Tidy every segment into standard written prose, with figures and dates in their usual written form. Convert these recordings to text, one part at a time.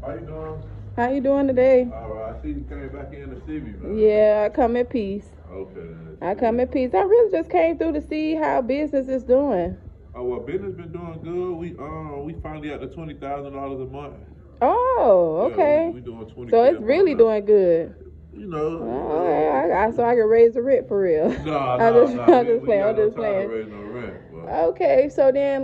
How you doing? How you doing today? All right. I see you came back in to see me, man. Yeah, I come in peace. Okay. I come in peace. I really just came through to see how business is doing. Oh well, business been doing good. We finally at the $20,000 a month. Oh, okay. Yeah, we doing 20. So it's really doing good. You know. So I can raise the rent for real. I'm just playing. Raise no rent. But. Okay, so then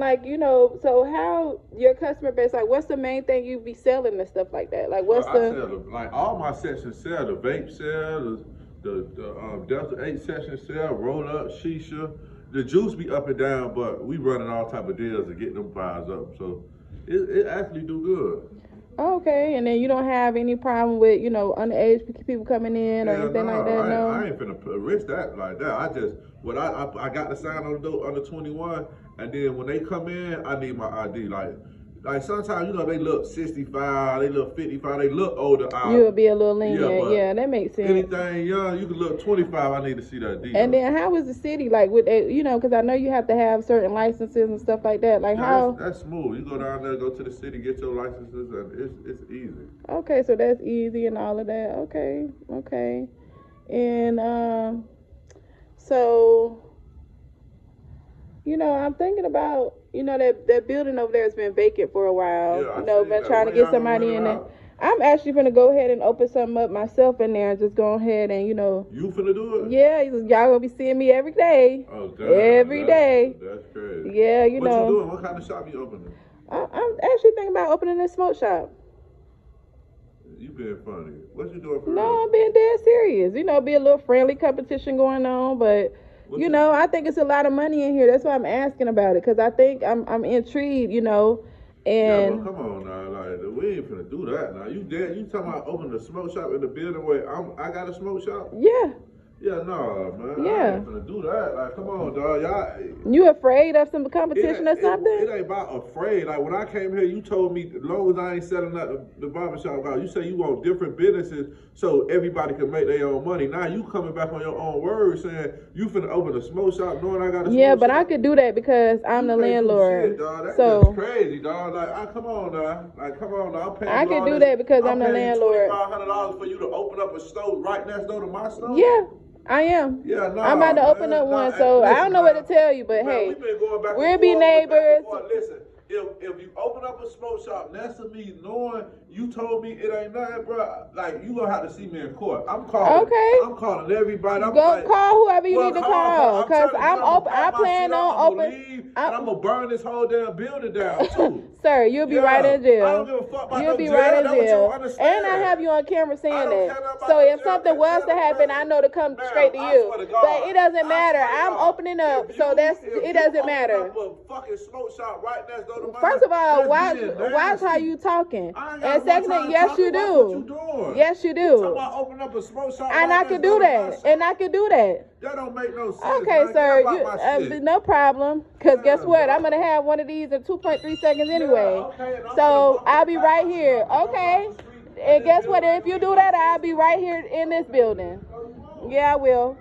so how your customer base, like what's the main thing you be selling and stuff like that? Like what's I sell like all my sections sell, the vape sell, the Delta 8 section sell, roll up, shisha. The juice be up and down, but we running all type of deals to get them prices up. So it actually do good. Okay, and then you don't have any problem with, underage people coming in or anything like that, no? I ain't finna risk that like that. I just, I got the sign on the door under 21, and then when they come in, I need my ID. Like sometimes, they look 65, they look 55, they look older. You'll be a little lenient, yeah, that makes sense. Anything young, you can look 25, I need to see that D. And then how is the city, like, with because I know you have to have certain licenses and stuff like that, like how? That's smooth. You go down there, go to the city, get your licenses, and it's easy. Okay, so that's easy and all of that, okay. And, so, I'm thinking about, that building over there has been vacant for a while. Yeah, been trying to get somebody in there. I'm actually gonna go ahead and open something up myself in there and just go ahead and, You finna do it? Yeah, y'all gonna be seeing me every day. Oh, damn. Every day. That's crazy. Yeah, What you doing? What kind of shop you opening? I'm actually thinking about opening a smoke shop. You being funny. What you doing for No, real? I'm being dead serious. Be a little friendly competition going on, but I think it's a lot of money in here. That's why I'm asking about it, because I think I'm intrigued, and Yeah, but come on now, like we ain't finna do that now. You talking about opening a smoke shop in the building where I got a smoke shop? Yeah. Yeah, no, man. Yeah. I ain't finna do that. Like, come on, dog. Y'all. You afraid of some competition or something? It ain't about afraid. Like, when I came here, you told me, as long as I ain't selling up the barbershop, you say you want different businesses so everybody can make their own money. Now you coming back on your own words saying you finna open a smoke shop knowing I got a smoke shop. Yeah, but I could do that because I'm the landlord. Shit, dog. That's so just crazy, dog. Like, come on now. I'm paying I can do that because I'm the landlord. $2,500 for you to open up a store right next door to my store? Yeah. I am. Yeah, no. I'm about to open up one, so I don't know what to tell you, but hey, we'll be neighbors. Listen, if you open up a smoke shop next to me, knowing you told me it ain't nothing, bro, like you gonna have to see me in court. I'm calling. Okay. I'm calling everybody. Call whoever you need to call, cause I'm open. I plan on open. I'm gonna burn this whole damn building down too. Sir, you'll be right in jail. I don't give a fuck about You'll no be jail. right in That's jail. what you understand. And I have you on camera saying that. So no if jail. something was to happen, I know to come straight to you. But it doesn't matter. I'm opening up, so it doesn't matter. Fucking smoke shop right next door to mine. First of all, watch how you talking. And secondly, yes you do. Yes you do. I'm about to open up a smoke shop. And I could do that. And I could do that. That don't make no sense. Okay, sir. No problem. Because guess what? I'm going to have one of these in 2.3 seconds anyway. So I'll be right here. Okay. And guess what? If you do that, I'll be right here in this building. Yeah, I will.